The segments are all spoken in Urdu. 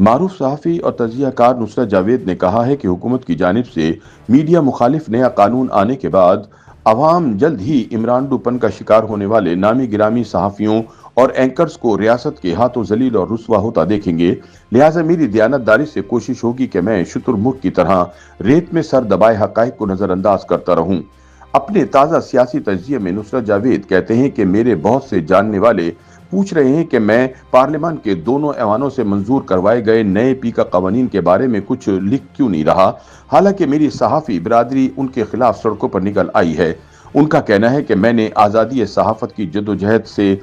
معروف صحافی اور تجزیہ کار نصرت جاوید نے کہا ہے کہ حکومت کی جانب سے میڈیا مخالف نیا قانون آنے کے بعد عوام جلد ہی عمران ڈوپن کا شکار ہونے والے نامی گرامی صحافیوں اور اینکرز کو ریاست کے ہاتھوں ذلیل اور رسوا ہوتا دیکھیں گے۔ لہٰذا میری دیانتداری سے کوشش ہوگی کہ میں شتر مرغ کی طرح ریت میں سر دبائے حقائق کو نظر انداز کرتا رہوں۔ اپنے تازہ سیاسی تجزیے میں نصرت جاوید کہتے ہیں کہ میرے بہت سے جاننے والے پوچھ رہے ہیں کہ میں پارلیمان کے دونوں ایوانوں سے منظور کروائے گئے نئے پیکا قوانین کے بارے میں کچھ لکھ کیوں نہیں رہا، حالانکہ میری صحافی برادری ان کے خلاف سڑکوں پر نکل آئی ہے۔ ان کا کہنا ہے کہ میں نے آزادی صحافت کی جدوجہد سے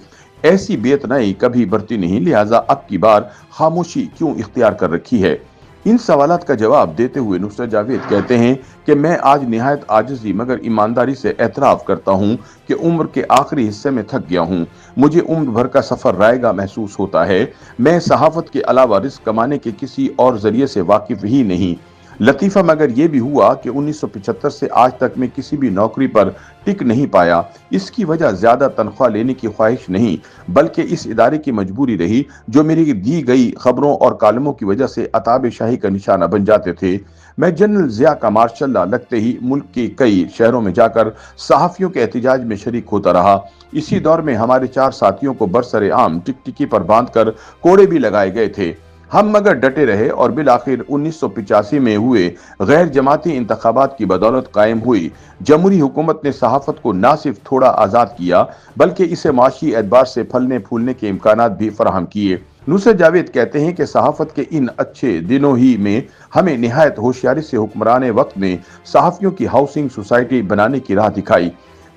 ایسی بیعتنائی کبھی برتی نہیں، لہٰذا اب کی بار خاموشی کیوں اختیار کر رکھی ہے۔ ان سوالات کا جواب دیتے ہوئے نصرت جاوید کہتے ہیں کہ میں آج نہایت عاجزی مگر ایمانداری سے اعتراف کرتا ہوں کہ عمر کے آخری حصے میں تھک گیا ہوں۔ مجھے عمر بھر کا سفر رائے گاں محسوس ہوتا ہے۔ میں صحافت کے علاوہ رزق کمانے کے کسی اور ذریعے سے واقف ہی نہیں۔ لطیفہ مگر یہ بھی ہوا کہ 1975 سے آج تک میں کسی بھی نوکری پر ٹک نہیں پایا۔ اس کی وجہ زیادہ تنخواہ لینے کی خواہش نہیں، بلکہ اس ادارے کی مجبوری رہی جو میری دی گئی خبروں اور کالموں کی وجہ سے عتاب شاہی کا نشانہ بن جاتے تھے۔ میں جنرل ضیاء کا مارشل لا لگتے ہی ملک کے کئی شہروں میں جا کر صحافیوں کے احتجاج میں شریک ہوتا رہا۔ اسی دور میں ہمارے 4 ساتھیوں کو برسر عام ٹکٹکی پر باندھ کر کوڑے بھی لگائے گئے تھے۔ ہم مگر ڈٹے رہے اور بالآخر 1985 میں ہوئے غیر جماعتی انتخابات کی بدولت قائم ہوئی جمہوری حکومت نے صحافت کو نہ صرف تھوڑا آزاد کیا بلکہ اسے معاشی اعتبار سے پھلنے پھولنے کے امکانات بھی فراہم کیے۔ نصرت جاوید کہتے ہیں کہ صحافت کے ان اچھے دنوں ہی میں ہمیں نہایت ہوشیاری سے حکمران وقت نے صحافیوں کی ہاؤسنگ سوسائٹی بنانے کی راہ دکھائی۔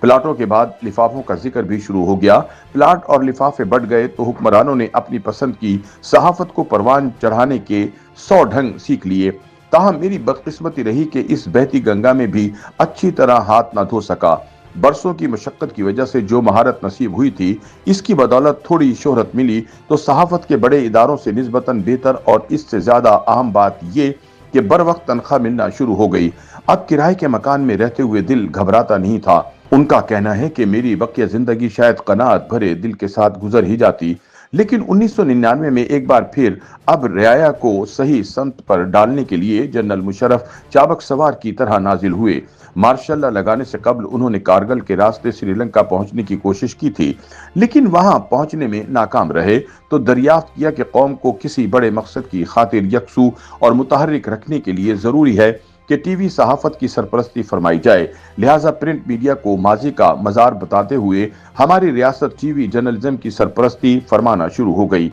پلاٹوں کے بعد لفافوں کا ذکر بھی شروع ہو گیا۔ پلاٹ اور لفافے بڑھ گئے تو حکمرانوں نے اپنی پسند کی صحافت کو پروان چڑھانے کے 100 ڈھنگ سیکھ لیے۔ تاہم میری بدقسمتی رہی کہ اس بہتی گنگا میں بھی اچھی طرح ہاتھ نہ دھو سکا۔ برسوں کی مشقت کی وجہ سے جو مہارت نصیب ہوئی تھی، اس کی بدولت تھوڑی شہرت ملی تو صحافت کے بڑے اداروں سے نسبتاً بہتر، اور اس سے زیادہ اہم بات یہ کہ بر وقت تنخواہ ملنا شروع ہو گئی۔ اب کرائے کے مکان میں رہتے ہوئے دل گھبراتا نہیں تھا۔ ان کا کہنا ہے کہ میری بقیہ زندگی شاید قناعت بھرے دل کے ساتھ گزر ہی جاتی، لیکن 1999 میں ایک بار پھر اب رعایا کو صحیح سمت پر ڈالنے کے لیے جنرل مشرف چابک سوار کی طرح نازل ہوئے۔ مارشل لا لگانے سے قبل انہوں نے کارگل کے راستے سری لنکا پہنچنے کی کوشش کی تھی، لیکن وہاں پہنچنے میں ناکام رہے تو دریافت کیا کہ قوم کو کسی بڑے مقصد کی خاطر یکسو اور متحرک رکھنے کے لیے ضروری ہے کہ ٹی وی صحافت کی سرپرستی فرمائی جائے۔ لہٰذا پرنٹ میڈیا کو ماضی کا مزار بتاتے ہوئے ہماری ریاست ٹی وی جرنلزم کی سرپرستی فرمانا شروع ہو گئی۔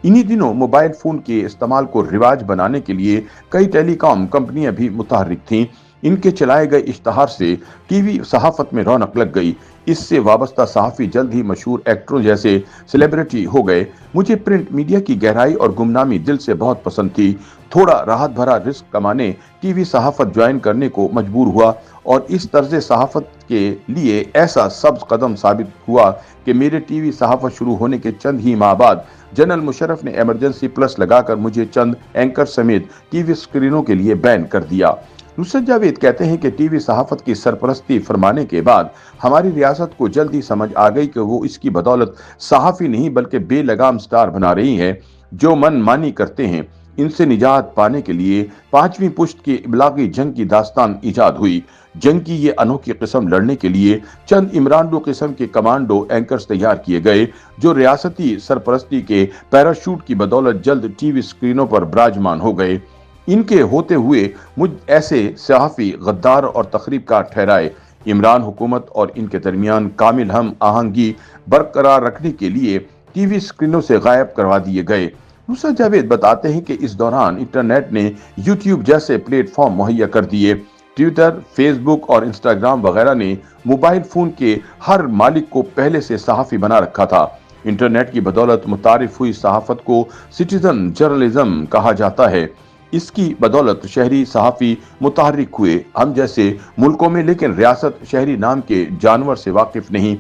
انہی دنوں موبائل فون کے استعمال کو رواج بنانے کے لیے کئی ٹیلی کام کمپنیاں بھی متحرک تھیں۔ ان کے چلائے گئے اشتہار سے ٹی وی صحافت میں رونق لگ گئی۔ اس سے وابستہ صحافی جلد ہی مشہور ایکٹروں جیسے سیلیبریٹی ہو گئے۔ مجھے پرنٹ میڈیا کی گہرائی اور گمنامی دل سے بہت پسند تھی۔ تھوڑا راحت بھرا رزق کمانے ٹی وی صحافت جوائن کرنے کو مجبور ہوا، اور اس طرز صحافت کے لیے ایسا سبز قدم ثابت ہوا کہ میرے ٹی وی صحافت شروع ہونے کے چند ہی ماہ بعد جنرل مشرف نے ایمرجنسی پلس لگا کر مجھے چند اینکر سمیت ٹی وی اسکرینوں کے لیے بین کر دیا۔ نصرت جاوید کہتے ہیں کہ ٹی وی صحافت کی سرپرستی فرمانے کے بعد ہماری ریاست کو جلد ہی سمجھ آ گئی کہ وہ اس کی بدولت صحافی نہیں بلکہ بے لگام سٹار بنا رہی ہے جو من مانی کرتے ہیں۔ ان سے نجات پانے کے لیے 5ویں پشت کی ابلاغی جنگ کی داستان ایجاد ہوئی۔ جنگ کی یہ انوکھی قسم لڑنے کے لیے چند عمرانڈو قسم کے کمانڈو اینکرز تیار کیے گئے جو ریاستی سرپرستی کے پیراشوٹ کی بدولت جلد ٹی وی اسکرینوں پر براجمان ہو گئے۔ ان کے ہوتے ہوئے مجھ ایسے صحافی غدار اور تخریب کار ٹھہرائے۔ عمران حکومت اور ان کے درمیان کامل ہم آہنگی برقرار رکھنے کے لیے ٹی وی اسکرینوں سے غائب کروا دیے گئے۔ نصرت جاوید بتاتے ہیں کہ اس دوران انٹرنیٹ نے یوٹیوب جیسے پلیٹ فارم مہیا کر دیے۔ ٹویٹر، فیس بک اور انسٹاگرام وغیرہ نے موبائل فون کے ہر مالک کو پہلے سے صحافی بنا رکھا تھا۔ انٹرنیٹ کی بدولت متعارف ہوئی صحافت کو سٹیزن جرنلزم کہا جاتا ہے۔ اس کی بدولت شہری صحافی متحرک ہوئے ہم جیسے ملکوں میں، لیکن ریاست شہری نام کے جانور سے واقف نہیں۔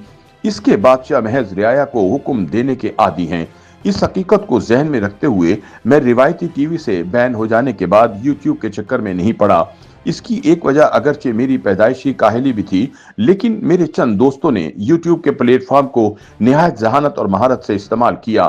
اس کے بادشاہ محض رعایا کو حکم دینے کے عادی ہیں۔ اس حقیقت کو ذہن میں رکھتے ہوئے میں روایتی ٹی وی سے بین ہو جانے کے بعد یوٹیوب کے چکر میں نہیں پڑا۔ اس کی ایک وجہ اگرچہ میری پیدائشی کاہلی بھی تھی، لیکن میرے چند دوستوں نے یوٹیوب کے پلیٹ فارم کو نہایت ذہانت اور مہارت سے استعمال کیا۔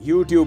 YouTube